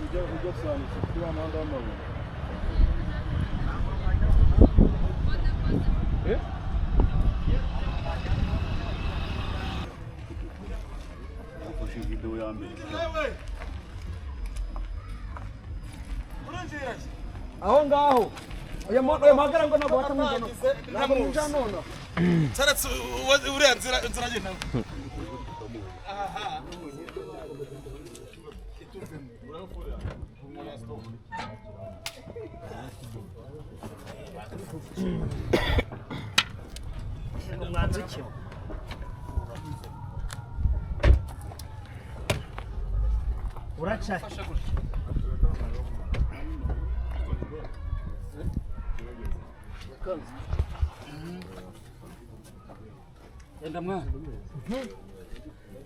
ujya gusanisha kuri wa muhanda w'amabuye. Ufashe video ya mbere. Aho ngaho oya magara ngo nabo batamujana nabo mujana none Saratse uriya nzira agenda aha umwanziki uracha Enda mwana.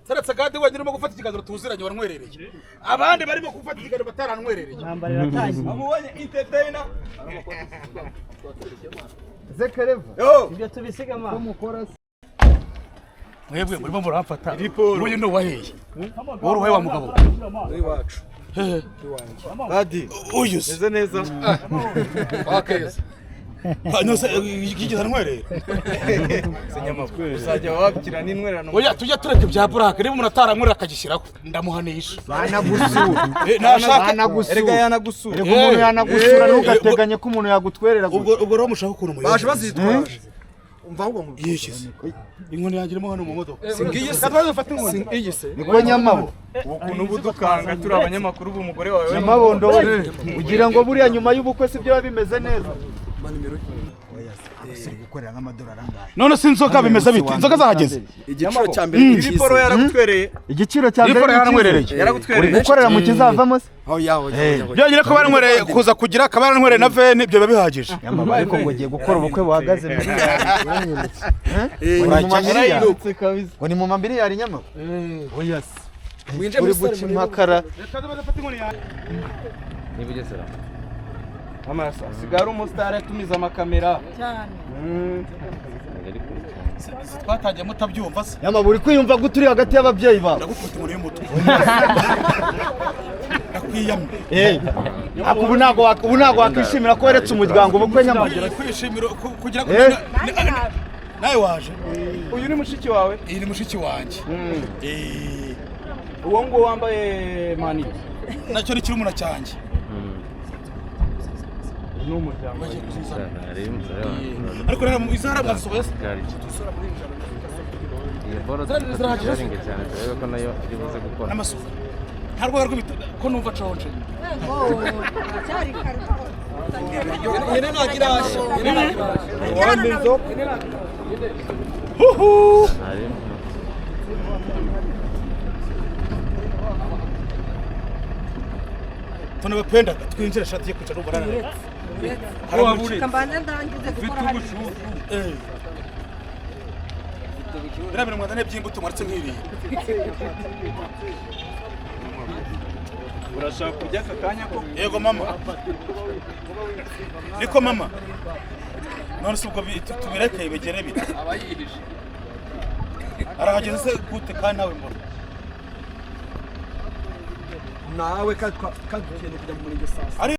Saratse kandi wanyirimo gufata ikiganiro tuziranye waranywerereye. Abandi barimo gufata ikiganiro bataranwerereye. Nambara ratazi. Amubonye entertainer. Zekerevo. Yo. Ibyo tubisiga ma. Kumukora. Mwebwe murimo muramfata. Uyu no waheye. Woro wahe wa mugabo. Uri wacu. Hehe. Badi. Uyu Neze neza. Okay. Nose kigeza ntwerere. Senyamakuru. Uzajya wabikira n'intwererano. Oya tujya tureke bya buraka niba umuntu ataranywera akagishyiraho ndamuhanisha. Banagusura. Nashaka Erega yanagusura. Erega umuntu yanagusura ntugateganye ko umuntu yagutwerera. ubwo rero mushaka ukuntu muyoboye. Baje bazitwaje. Umva ahubwo mu yishize. Inkoni yagiremo hano mu modoka. Singiye se. Katwaje ufata inkoni. Singiye se. Niko nyamabo. Ukuntu budukanga turi abanyamakuru b'umugore wawe. Nyamabondo we. Ugira ngo buriya nyuma y'ubukwe sibyo bimeze neza. Gukorera nk'amadolari angahe None si inzoga bimeze bite? Inzoga zahageze. Igiciro cya mbere ibiporo yaragutwereye. Igiciro cya mbere yaranywerereye. Yaragutwereye. Gukorera mu kizavamo se. Aho yaho. Byonyine ko baranywereye kuza kugira kabaranywereye na vene ibyo bibihagije. Yamaba ariko ngo giye gukora ubukwe buhagaze miliyari. Uri mu mamiliyari nyamabo. Oya se. Winje Uri guca impakara. Nibugesera. Amasa sigara umustar atumiza amakamera. cyane. Twatangiye mutabyumva se. Yamaba uri kwiyumva guturi hagati y'ababyeyi bawe. Ndagufata inkoni y'umutwe. Nakwiyamye. Ubu ntago wakishimira ko weretse umuryango ubukwe nyamaba. Kwishimira kugira ngo nawe waje. Uyu ni mushiki wawe? Iyi ni mushiki wanjye. Uwo ngo wambaye mani. Nacyo ni kirumuna cyanjye. N'umuryango. Ariko rero izara mwasoboye. Iyi boro ziraringe cyane turebe ko nayo iri buze gukora. N'amasuka. Ntarwo rw'ibito ko numva conje. cyari kare. Yene nagirashe. Wandi zo. Hari Tunabapenda twinjira shati ye kwicara ubarara. Kambana ndangize gukora hari. Birabira mwadane by'imbuto mwaretse nk'ibi. Urashaka kujya aka kanya ko? Yego mama. Niko mama. None se ubwo tubirekeye begere bite? Abayihije. Arahageze se gute kandi nawe mbona. Nawe kadukeneye kujya muri iryo sasa.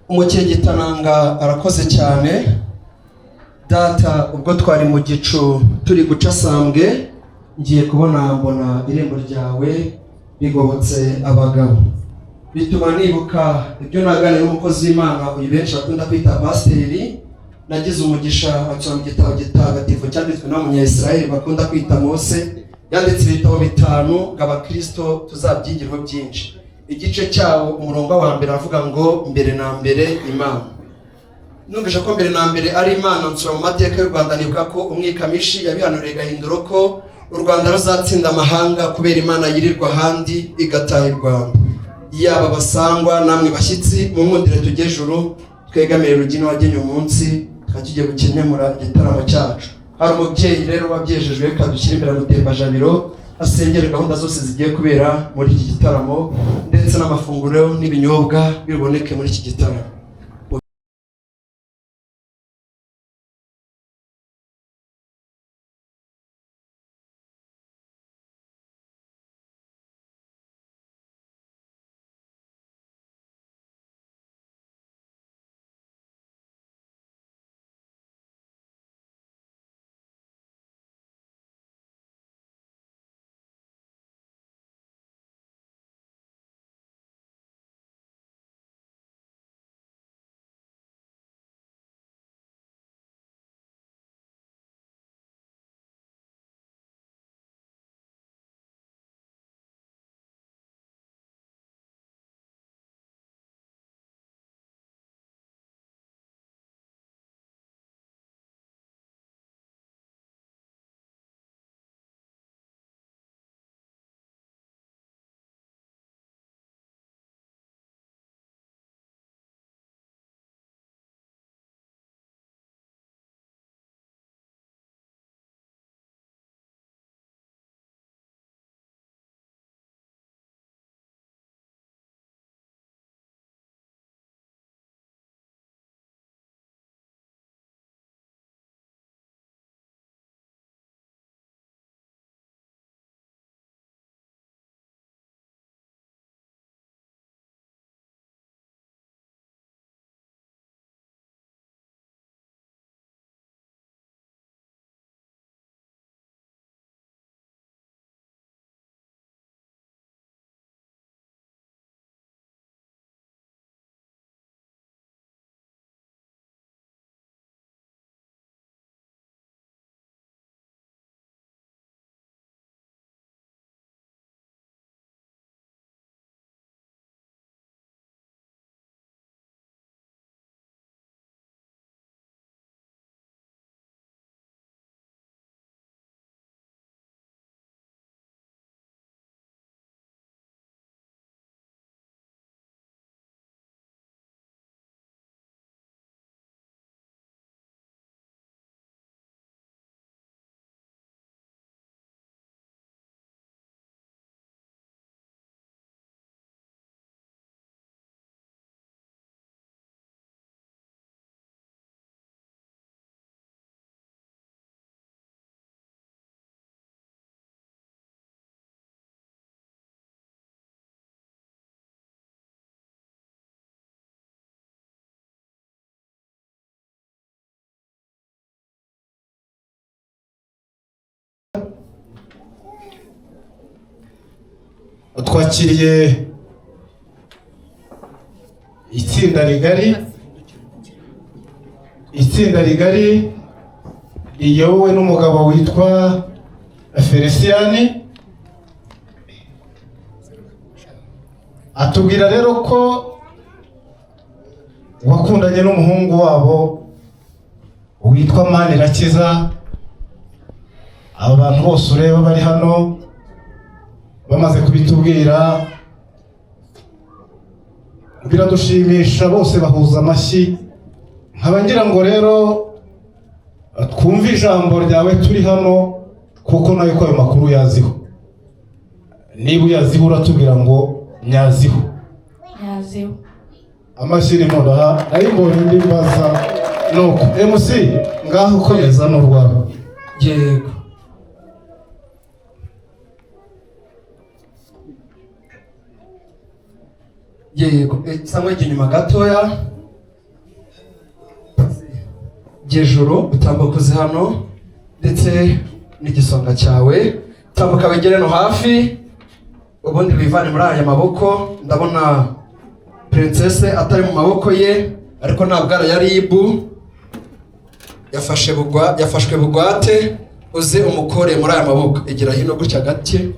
Umukengitananga arakoze cyane. Data, ubwo twari mu gicu turi guca sambwe, ngiye kubona mbona irembo ryawe rigobotse abagabo. Bituma nibuka ibyo naganira n'umukozi w'Imana uyu benshi bakunda kwita pasiteri. Nagize umugisha acana mu gitabo gitagatifu cyanditswe n'umunya-Israeli bakunda kwita Mose. Yanditse ibitabo 5 ng'abakristo tuzabyigirwa byinshi. Igice cyawo umurongo wa mbere avuga ngo mbere na mbere Imana. Numvise ko mbere na mbere ari Imana. Nsura mu mateka y'u Rwanda nibuka ko umwikamishi yabihanuriye Gahindiro ko u Rwanda ruzatsinda amahanga kubera Imana yirirwa ahandi igataha u Rwanda. Yaba basangwa namwe bashyitsi mu nkundire tujye juru twegamire rugino wagenye umunsi tugiye gukenyemura igitaramo cyacu. Hari umubyeyi rero wabyejejwe kadushyira imbere Mutembajabiro asengera gahunda zose zigiye kubera muri iki gitaramo ndetse n'amafunguro n'ibinyobwa biboneke muri iki gitaramo. Twakiriye itsinda rigari iyobowe n'umugabo witwa Felicien. Atubwira rero ko wakundanye n'umuhungu wabo witwa Manirakiza. Aba bantu bose ureba bari hano bamaze kubitubwira biradushimisha, bose bahuza amashyi. Nkabangira ngo rero twumve ijambo ryawe turi hano, kuko nayo ko ayo makuru yaziho. Niba uyaziho uratubwira ngo nyaziho. Amashyi ni modaha nayimbonye ndi mbaza nuko MC ngaho komeza n'urwabo. Yego. Yego, samwe inyuma gatoya by'ijuru utambuka uzi hano ndetse n'igisonga cyawe tambuka wegere no hafi ubundi wivane muri aya maboko. Ndabona princesse atari mu maboko ye ariko ntabwo ara yari ibu yafashwe bugwate uze umukore muri aya maboko. Egera hino gutya gake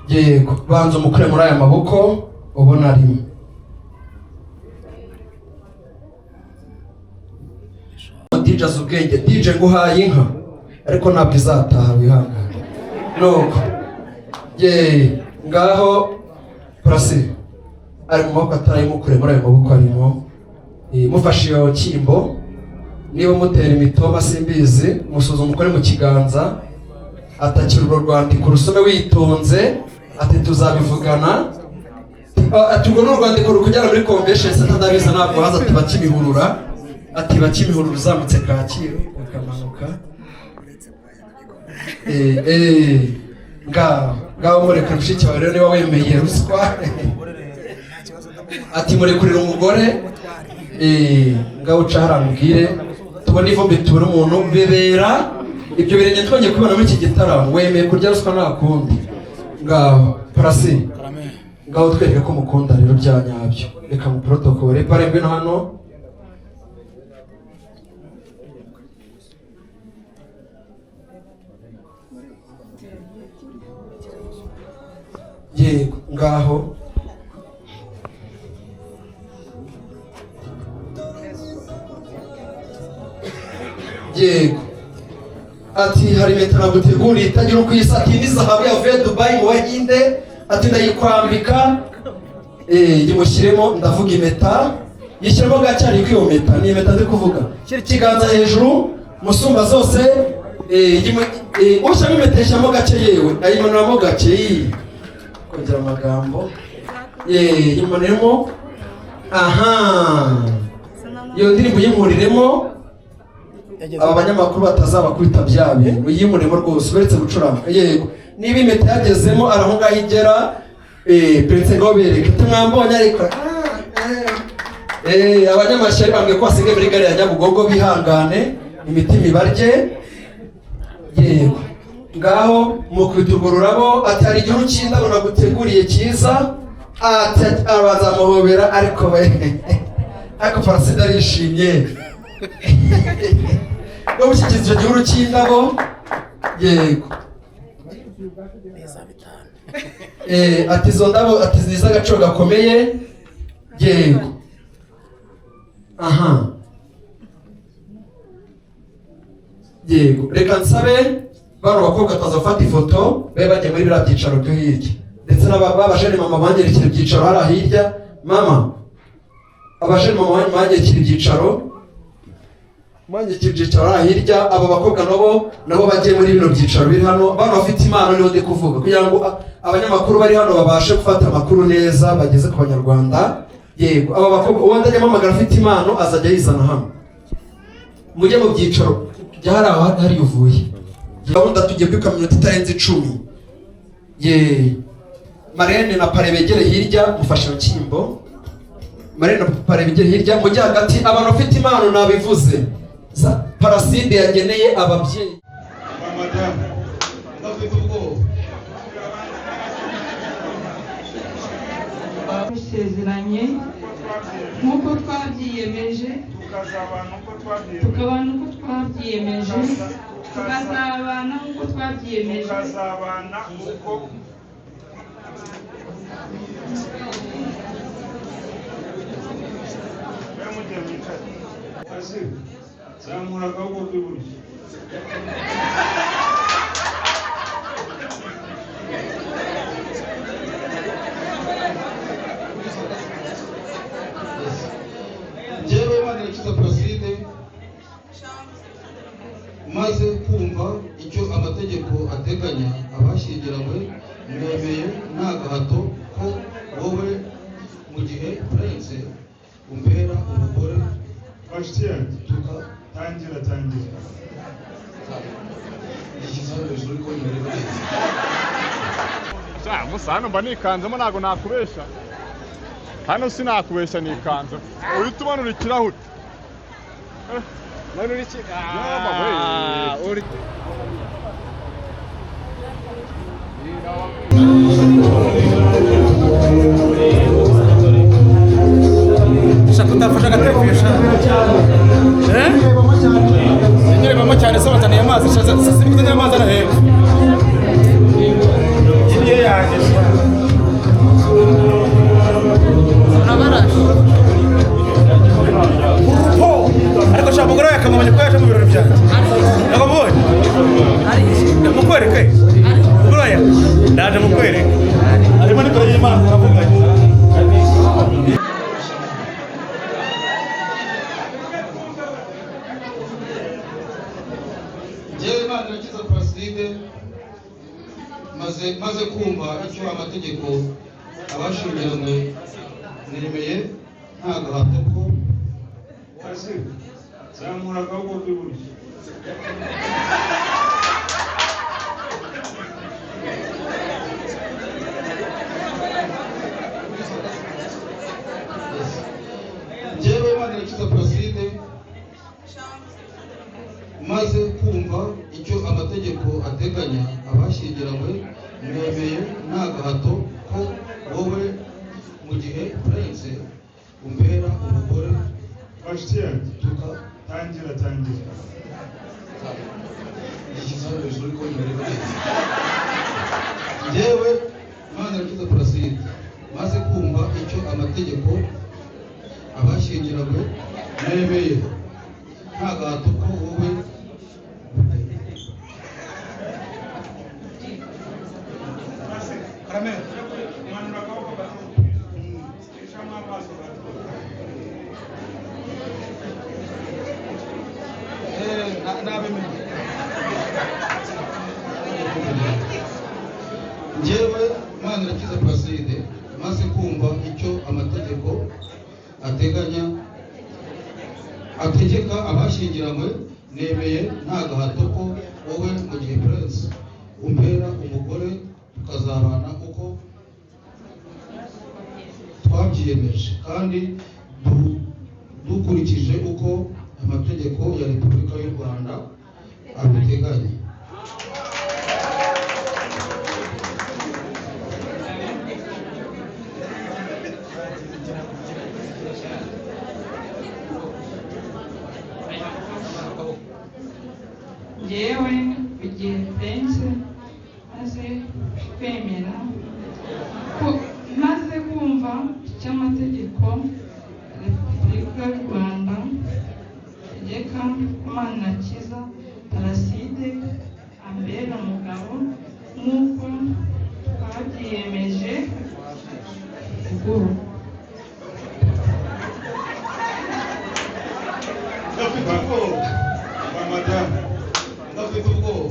yego banza umukore muri aya maboko ubona arimo. DJ azubwenge DJ nguhaye inka ariko ntabwo izataha wihangane nuko ngaho Prasi ari mu maboko atari mukure muri ayo maboko arimo mufashe iyo kimbo niba mutera imitoma simbizi musuza umukore mu kiganza atakira urwo rwandiko rusome witonze ati tuzabivugana ati urwo n'urwandiko rukujyana muri convention center ndabiza ntabwo haza ati bakimihurura ati bakimihurura uzamutse Kacyiru ukamanuka ngaho murekure mushiki wawe rero niba wemeye ruswa ati murekurira umugore ngaho uca haramubwire tubona ivumbi tubura umuntu bebera ibyo birenge twongeye kubibona muri iki gitaramo wemeye kurya ruswa nta kundi. Ngaho Prasi ngaho twereke ko mukunda rero bya nyabyo reka mu protocole pare ngwino hano yego ngaho yego ati hari impeta naguteguriye itagira uko isa ati ni zahabu yavuye Dubai mu Bahinde ati ndayikwambika yimushyiremo ndavuga impeta yishyiramo gacyari kwiyo mpeta ni impeta ndi kuvuga ikiganza hejuru musumba zose ushyiramo impeta yishyiramo gake yewe ayimanuramo gake kongera amagambo yimanuremo iyo ndirimbo yimuriremo aba banyamakuru batazabakubita bya bintu yimuremo rwose uretse gucuranga yego niba impeta yagezemo araho ngaho igera prince ngo bereke tumwambonye ariko abanyamashyari bambwiye ko basigaye muri gare ya Nyabugogo bihangane imitima ibarye yego ngaho mukubita urwo rurabo ati hari igihugu cy'indabo naguteguriye cyiza ati abazamuhobera ariko Prasi arishimye no gushyikiriza icyo gihuru cy'indabo yego ati izo ndabo ati ziza agaciro gakomeye yego yego reka nsabe bano bakobwa atazafata ifoto babe bagiye muri biriya byicaro byo hirya ndetse n'abajene mama banyerekera ibyicaro hariya hirya mama abajene mama banyerekera ibyicaro hariya hirya abo bakobwa nabo bagiye muri bino byicaro biri hano bano bafite impano niho ndi kuvuga kugira ngo abanyamakuru bari hano babashe gufata amakuru neza bageze ku banyarwanda yego aba bakobwa uwo ndajya mpamagara afite impano azajya yizana hano mujye mu byicaro bya hari uvuye gahunda tugiye kwibuka minota itarenze 10 Marene na Pare begere hirya mufashe ukimbo Marene na Pare begere hirya mujye hagati abantu bafite impano nabivuze Paraside yageneye ababyeyi Musezeranye nk'uko twabyiyemeje tukabana uko twabyiyemeje tukazabana nk'uko twabyiyemeje zamura akaboko k'iburyo njyewe Manirakiza Placide maze kumva icyo amategeko ateganya abashyingiranywe mwemeye nta gahato ko wowe mu gihe Prince umbera umugore bashiti yanjye tangira ikizaho hejuru ko nireba neza gusa hano mba nikanzemo ntabwo nakubesha hano sinakubesha nikanze uhita umanura ikirahure none uri ki uri shaka utafasha agatefesha nyirebamo cyane se bazaniye amazi sisi kuzanye amazi na hepfo niyo yaje ariko shaka umugore yakamubonye ko yaje mu birori byanjye nakamubonye mukwereke umugore ndaje mukwereke arimo n'imbere y'Imana turavuganye Manirakiza Placide maze kumva icyo amategeko abashingiranywe nemeye nta gahato ko zamura akaboko k'iburyo njyewe Manirakiza Placide maze kumva icyo amategeko ateganya abashyingiranywe nemeye nta gahato ko wowe mu gihe Prince umbera umugore tangira ikizabezo ariko imereka njyewe Manirakiza Placide maze kumva icyo amategeko abashyingiranywe nemeye nta gahato ko wowe njyewe Manirakiza Placide maze kumva icyo amategeko ategeka abashyingiranywe nemeye nta gahato ko wowe mu gihe Prince umbera umugore tukazabana uko twabyiyemeje kandi dukurikije uko amategeko ya Repubulika y'u Rwanda abiteganya. Yewe igihe Prince maze kwemera maze kumva icy'amategeko Repubulika y'u Rwanda tegeka Manirakiza Placide ambera umugabo nk'uko twabyiyemeje ubwo Madamu ndafite ubwoba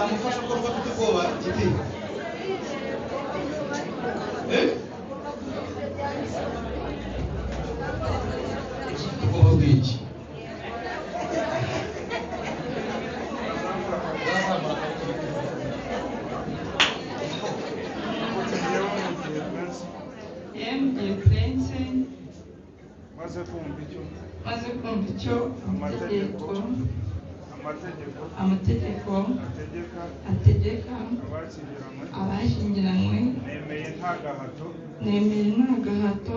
amufasha ko bafite ubwoba kiti ubwoba bw'iki yembye Prince maze kumva icyo amategeko ategeka abashyingiranywe nemeye nta gahato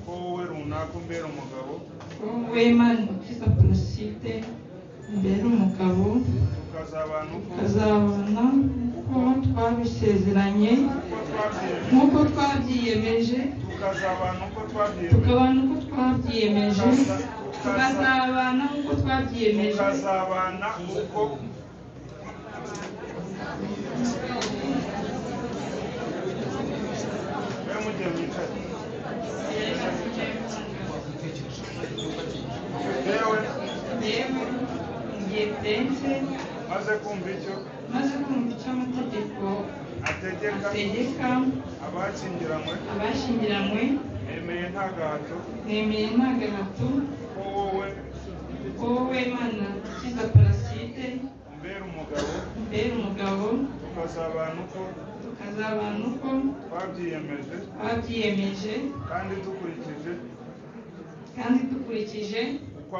ko wowe runaka umbera umugabo wowe Manirakiza Placide umbera umugabo tukazabana uko twabisezeranye nk'uko twabyiyemeje tukabana uko twabyiyemeje tukazabana nk'uko twabyiyemeje tukazabana uko mugiye mwicaye yewe ngiye bense maze kumva icyo amategeko ategeka abashyingiranywe nemeye nta gahato ko wowe Mana Kiza Parasite umbera umugabo tukazabana uko twabyiyemeje kandi dukurikije uko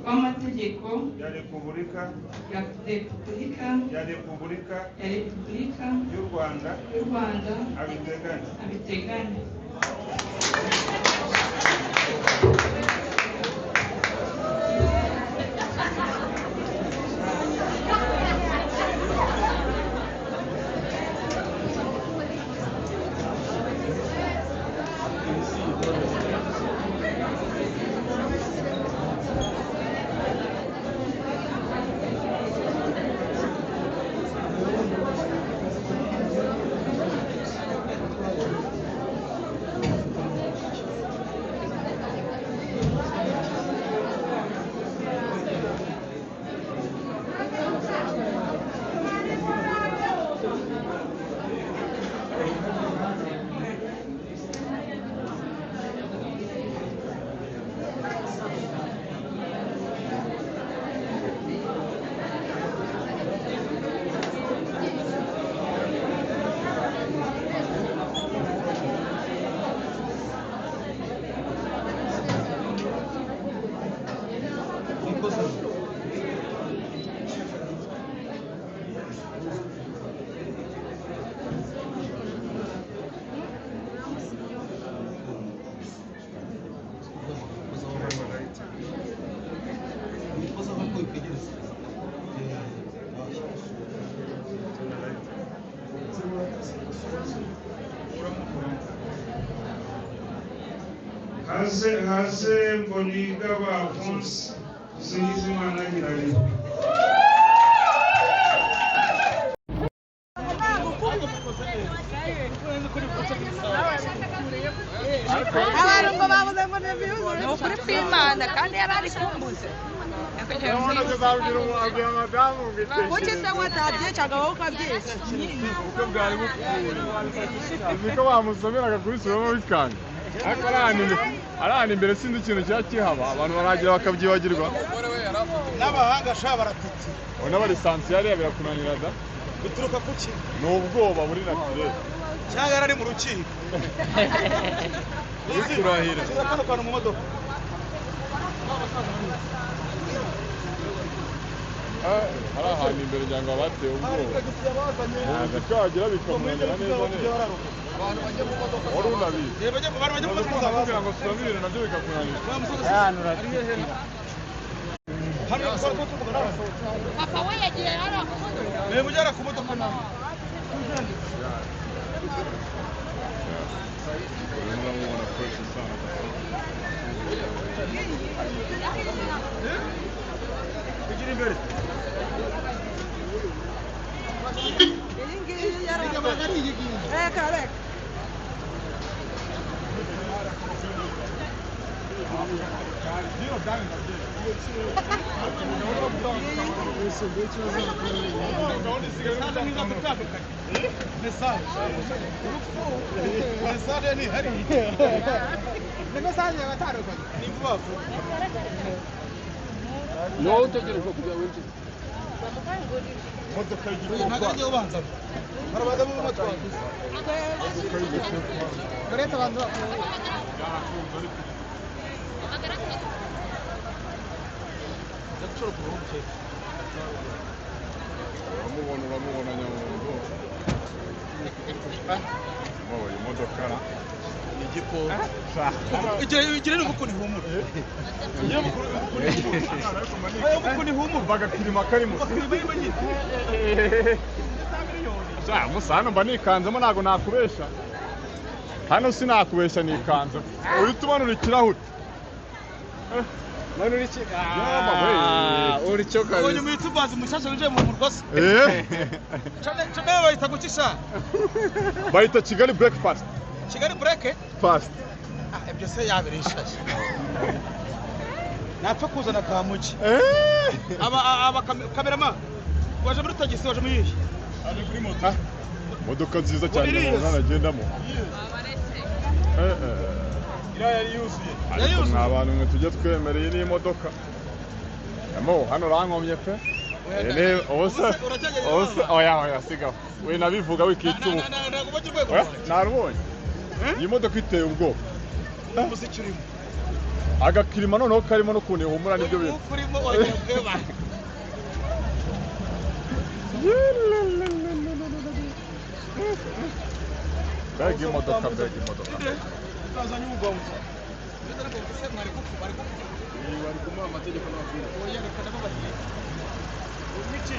amategeko ya Repubulika y'u Rwanda abiteganya. Haze Mboniga Alphonse Singizimana Hilary. Abantu ngo babuze ngo ni ukuri kw'Imana kandi yari ari kumbuze. Kuki se watabyicaga wowe ukabyica? Ubwo bwari bupfuye. Niko bamusomeraga kubisubiramo bikanga. Ariko arahana imbere sinzi ikintu cya kihaba abantu baragira bakabyibagirwa. N'abahanga sha baratutse. Ona bari sansiyari birakunanira da. Bituruka kuki? N'ubwoba buri naturel. Cyangwa yarari mu rukiko. Yikurahira. Kano kantu mu modoka. Arahana imbere cyangwa batewe ubwoba. Agakagira bikamunanira neza neza. Wari unabizi. Bajya mu modoka kugira ngo subamire nabyo bikakunanira. Papa we yagiye hano ku modoka. Niba ujyana ku modoka nawe. Uramubona fresh sana. Kugira imbere. Reka. No utegereje kujya winjira. Modoka y'igihugu. Nagaje ubanza. Barabaza mu modoka. Bareta bandu. Uramubona nyamuntu. Wowe imodoka Igipo. Igire n'ubukuni humura. Igire n'ubukuni humura. Bagakirima karimo. Sha musana mba nikanzemo nago nakubesha. Hano sinakubesha nikanze. Uyu tumanura ikirahuri. none uri ki uri cyo kabisa ubonye mu itubazi mushasha winjiye mu murwasi cyane bayita gukisha bayita Kigali breakfast. Kigali break Fast. ibyo se yabirishaje napfa kuzana kamuki aba kamerama waje muri tagisi waje muri iyi ari kuri moto modoka nziza cyane umuntu anagendamo yari yuzuye ariko mwa bantu mwe tujye twemereye n'imodoka hano rankomye pe oya sigaho we nabivuga wikicubu narubonye iyi modoka iteye ubwoba umuziki urimo agakirima noneho karimo no kuntu ihumura nibyo bintu Beg imodoka kazanye ubwonko bari kumuha amategeko n'amabwiriza oya reka ndababariye umiki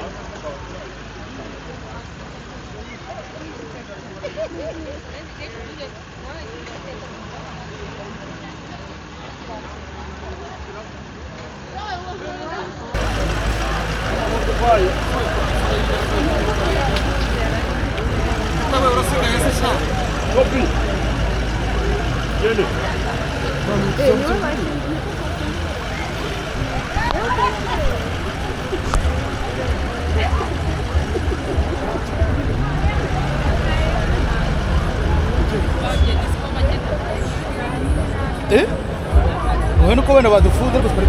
Bueno, como no va de fútbol, pues para